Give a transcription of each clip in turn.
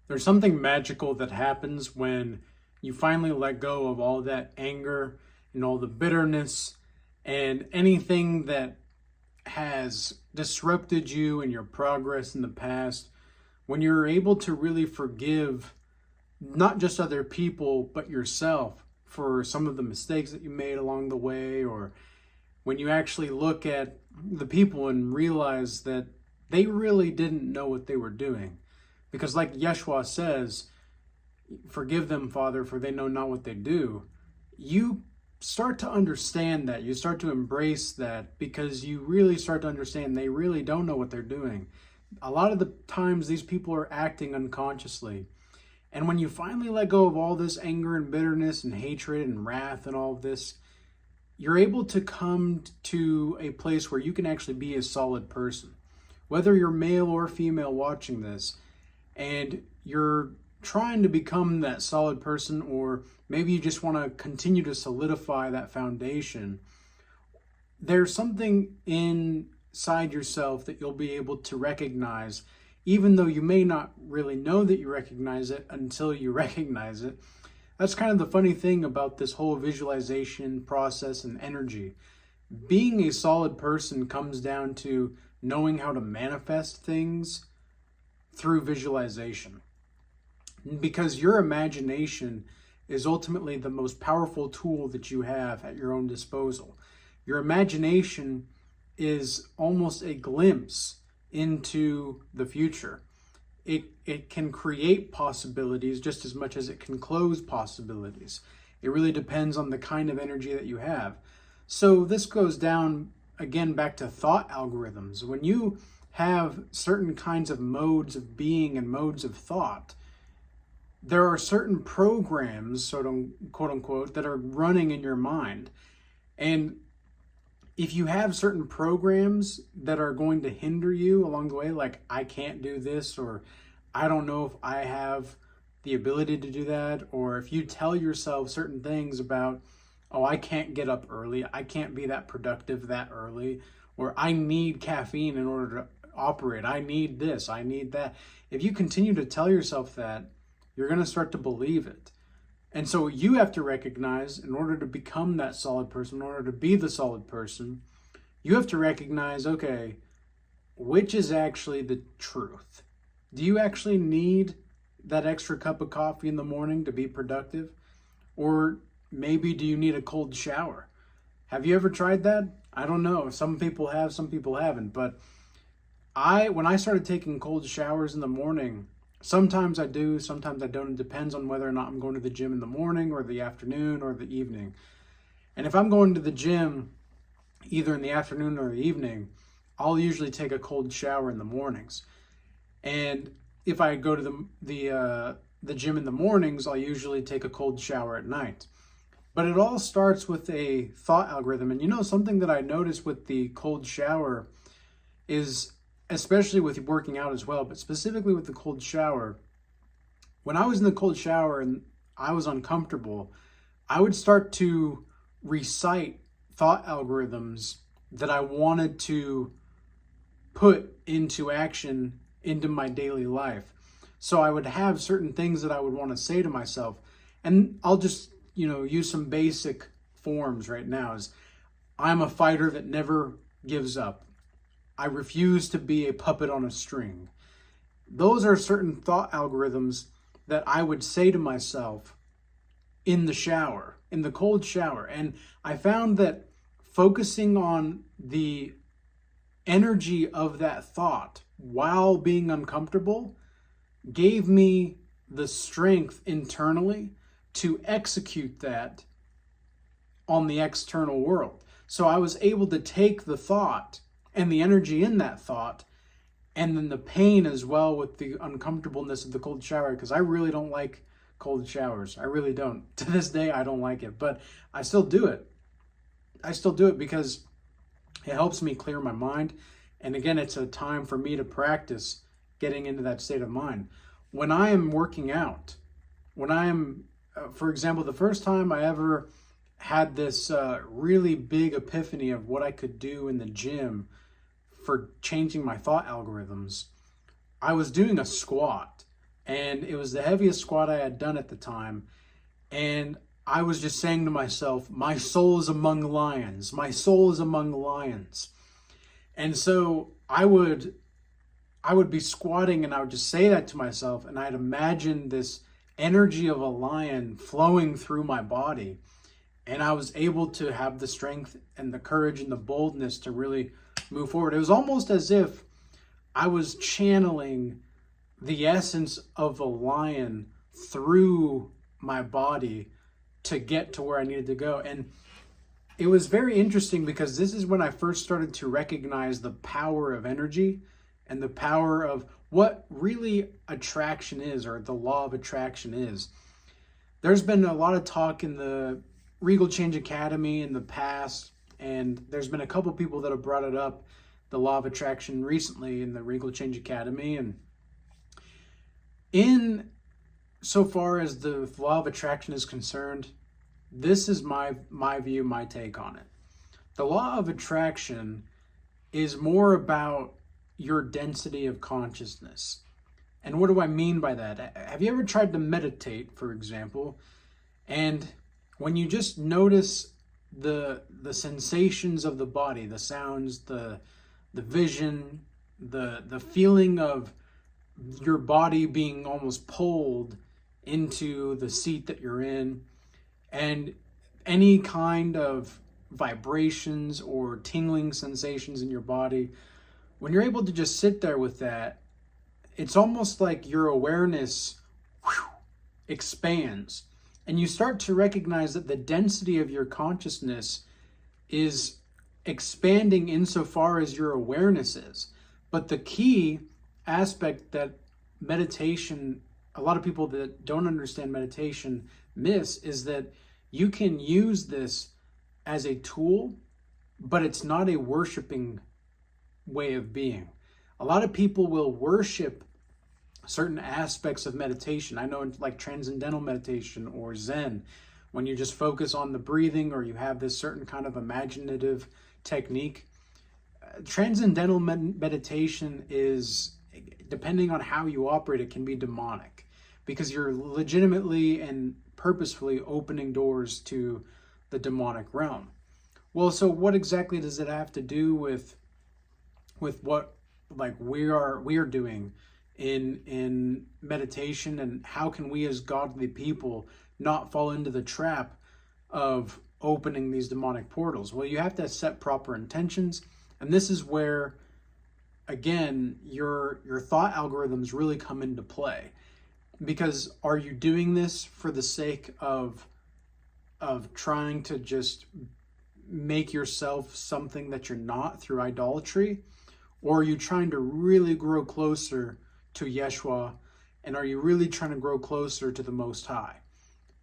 There's something magical that happens when you finally let go of all that anger and all the bitterness and anything that has disrupted you and your progress in the past. When you're able to really forgive not just other people, but yourself for some of the mistakes that you made along the way, or when you actually look at the people and realize that they really didn't know what they were doing. Because, like Yeshua says, forgive them, Father, for they know not what they do. You start to understand that. You start to embrace that because you really start to understand they really don't know what they're doing. A lot of the times, these people are acting unconsciously. And when you finally let go of all this anger and bitterness and hatred and wrath and all of this, you're able to come to a place where you can actually be a solid person. Whether you're male or female watching this, and you're trying to become that solid person, or maybe you just want to continue to solidify that foundation, there's something inside yourself that you'll be able to recognize, even though you may not really know that you recognize it until you recognize it. That's kind of the funny thing about this whole visualization process and energy. Being a solid person comes down to knowing how to manifest things through visualization. Because your imagination is ultimately the most powerful tool that you have at your own disposal. Your imagination is almost a glimpse into the future. It can create possibilities just as much as it can close possibilities. It really depends on the kind of energy that you have. So this goes down again back to thought algorithms. When you have certain kinds of modes of being and modes of thought, there are certain programs, sort of quote unquote, that are running in your mind. And if you have certain programs that are going to hinder you along the way, like I can't do this, or I don't know if I have the ability to do that, or if you tell yourself certain things about, oh, I can't get up early, I can't be that productive that early, or I need caffeine in order to operate, I need this, I need that. If you continue to tell yourself that, you're going to start to believe it. And so you have to recognize, in order to become that solid person, in order to be the solid person, you have to recognize, okay, which is actually the truth? Do you actually need that extra cup of coffee in the morning to be productive? Or maybe do you need a cold shower? Have you ever tried that? I don't know. Some people have, some people haven't. But when I started taking cold showers in the morning, sometimes I do, sometimes I don't. It depends on whether or not I'm going to the gym in the morning or the afternoon or the evening. And if I'm going to the gym either in the afternoon or the evening, I'll usually take a cold shower in the mornings. And if I go to the gym in the mornings, I'll usually take a cold shower at night. But it all starts with a thought algorithm. And something that I noticed with the cold shower is, especially with working out as well, but specifically with the cold shower, when I was in the cold shower and I was uncomfortable, I would start to recite thought algorithms that I wanted to put into action into my daily life. So I would have certain things that I would want to say to myself. And I'll just, use some basic forms right now. Is I'm a fighter that never gives up. I refuse to be a puppet on a string. Those are certain thought algorithms that I would say to myself in the shower, in the cold shower. And I found that focusing on the energy of that thought while being uncomfortable gave me the strength internally to execute that on the external world. So I was able to take the thought and the energy in that thought, and then the pain as well with the uncomfortableness of the cold shower, because I really don't like cold showers. I really don't. To this day, I don't like it, but I still do it. I still do it because it helps me clear my mind. And again, it's a time for me to practice getting into that state of mind. When I am working out, when I am, for example, the first time I ever had this really big epiphany of what I could do in the gym for changing my thought algorithms, I was doing a squat. And it was the heaviest squat I had done at the time. And I was just saying to myself, my soul is among lions. My soul is among lions. And so I would be squatting and I would just say that to myself, and I'd imagine this energy of a lion flowing through my body. And I was able to have the strength and the courage and the boldness to really move forward. It was almost as if I was channeling the essence of a lion through my body to get to where I needed to go. And it was very interesting because this is when I first started to recognize the power of energy and the power of what really attraction is, or the law of attraction is. There's been a lot of talk in the Regal Change Academy in the past, and there's been a couple people that have brought it up, the law of attraction, recently in the Regal Change Academy. And in so far as the law of attraction is concerned, this is my view, my take on it. The law of attraction is more about your density of consciousness. And what do I mean by that? Have you ever tried to meditate, for example, and when you just notice the sensations of the body, the sounds, the vision, the feeling of your body being almost pulled into the seat that you're in, and any kind of vibrations or tingling sensations in your body, when you're able to just sit there with that, it's almost like your awareness expands, and you start to recognize that the density of your consciousness is expanding insofar as your awareness is. But the key aspect that meditation, a lot of people that don't understand meditation miss, is that you can use this as a tool, but it's not a worshiping way of being. A lot of people will worship certain aspects of meditation. I know, like transcendental meditation or Zen, when you just focus on the breathing, or you have this certain kind of imaginative technique. Transcendental meditation is, depending on how you operate, it can be demonic, because you're legitimately and purposefully opening doors to the demonic realm. Well, so what exactly does it have to do with what, like, we are doing in meditation, and how can we as godly people not fall into the trap of opening these demonic portals? Well, you have to set proper intentions, and this is where, again, your thought algorithms really come into play. Because are you doing this for the sake of trying to just make yourself something that you're not through idolatry? Or are you trying to really grow closer to Yeshua? And are you really trying to grow closer to the Most High?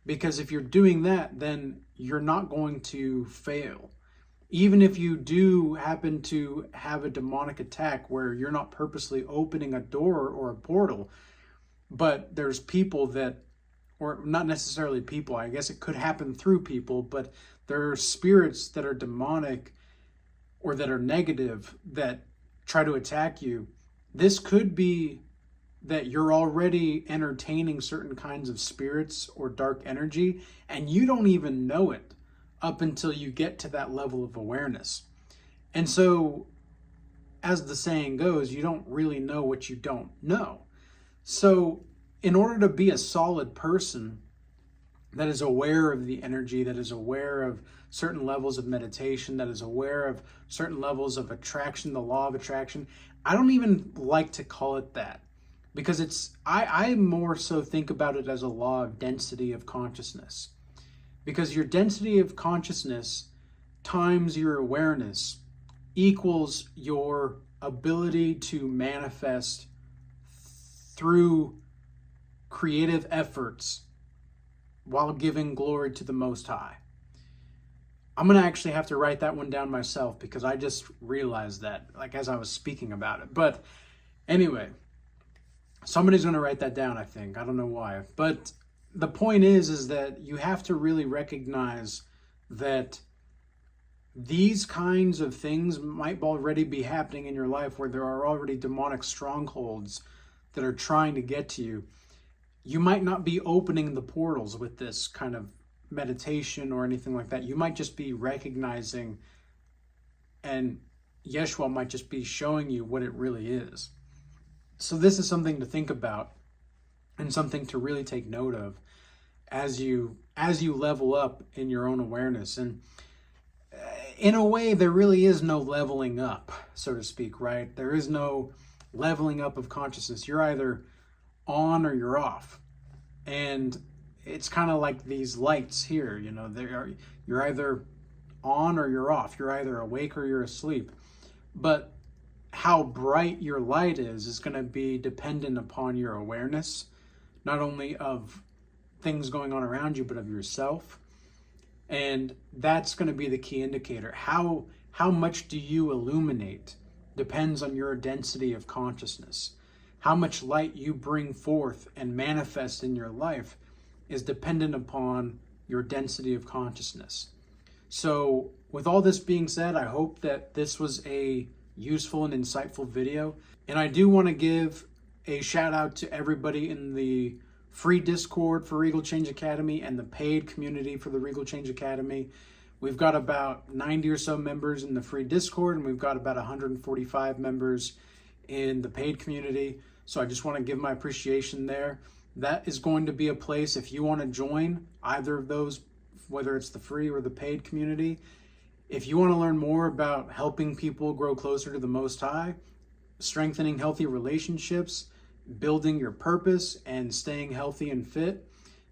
Because if you're doing that, then you're not going to fail. Even if you do happen to have a demonic attack where you're not purposely opening a door or a portal, but there's people that, or not necessarily people, I guess it could happen through people, but there are spirits that are demonic or that are negative that try to attack you. This could be that you're already entertaining certain kinds of spirits or dark energy, and you don't even know it up until you get to that level of awareness. And so, as the saying goes, you don't really know what you don't know. So in order to be a solid person that is aware of the energy, that is aware of certain levels of meditation, that is aware of certain levels of attraction, the law of attraction, I don't even like to call it that, because I more so think about it as a law of density of consciousness. Because your density of consciousness times your awareness equals your ability to manifest through creative efforts while giving glory to the Most High. I'm going to actually have to write that one down myself, because I just realized that, like, as I was speaking about it. But anyway, somebody's going to write that down, I think. I don't know why. But the point is that you have to really recognize that these kinds of things might already be happening in your life, where there are already demonic strongholds that are trying to get to you. you might not be opening the portals with this kind of meditation or anything like that. You might just be recognizing, and Yeshua might just be showing you what it really is. So this is something to think about and something to really take note of as you level up in your own awareness. And in a way, there really is no leveling up, so to speak, right? There is no leveling up of consciousness. You're either on or you're off. And it's kind of like these lights here, you know, you're either on or you're off. You're either awake or you're asleep. But how bright your light is going to be dependent upon your awareness, not only of things going on around you, but of yourself. And that's going to be the key indicator. How much do you illuminate depends on your density of consciousness. How much light you bring forth and manifest in your life is dependent upon your density of consciousness. So with all this being said, I hope that this was a useful and insightful video. And I do want to give a shout out to everybody in the free Discord for Regal Change Academy and the paid community for the Regal Change Academy. We've got about 90 or so members in the free Discord, and we've got about 145 members in the paid community. So I just want to give my appreciation there. That is going to be a place, if you want to join either of those, whether it's the free or the paid community, if you want to learn more about helping people grow closer to the Most High, strengthening healthy relationships, building your purpose, and staying healthy and fit,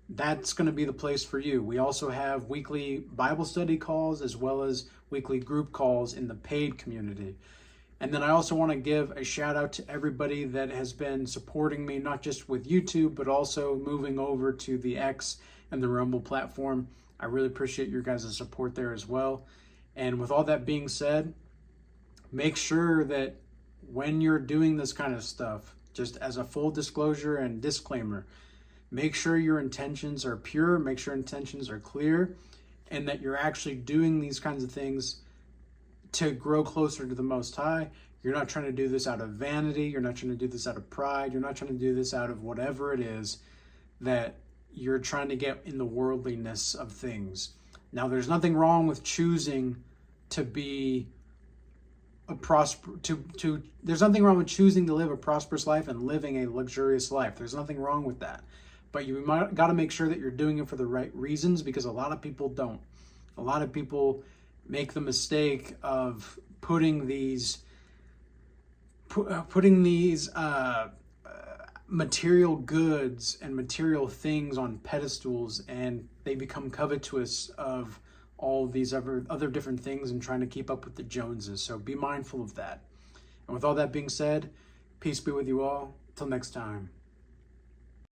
that's going to be the place for you. We also have weekly Bible study calls as well as weekly group calls in the paid community. And then I also want to give a shout out to everybody that has been supporting me, not just with YouTube, but also moving over to the X and the Rumble platform. I really appreciate your guys' support there as well. And with all that being said, make sure that when you're doing this kind of stuff, just as a full disclosure and disclaimer, make sure your intentions are pure, make sure intentions are clear, and that you're actually doing these kinds of things to grow closer to the Most High. You're not trying to do this out of vanity. You're not trying to do this out of pride. You're not trying to do this out of whatever it is that you're trying to get in the worldliness of things. Now, there's nothing wrong with choosing to be there's nothing wrong with choosing to live a prosperous life and living a luxurious life. There's nothing wrong with that. But you got to make sure that you're doing it for the right reasons, because a lot of people don't. A lot of people make the mistake of putting these material goods and material things on pedestals, and they become covetous of all these other different things and trying to keep up with the Joneses. So be mindful of that. And with all that being said, peace be with you all. Till next time.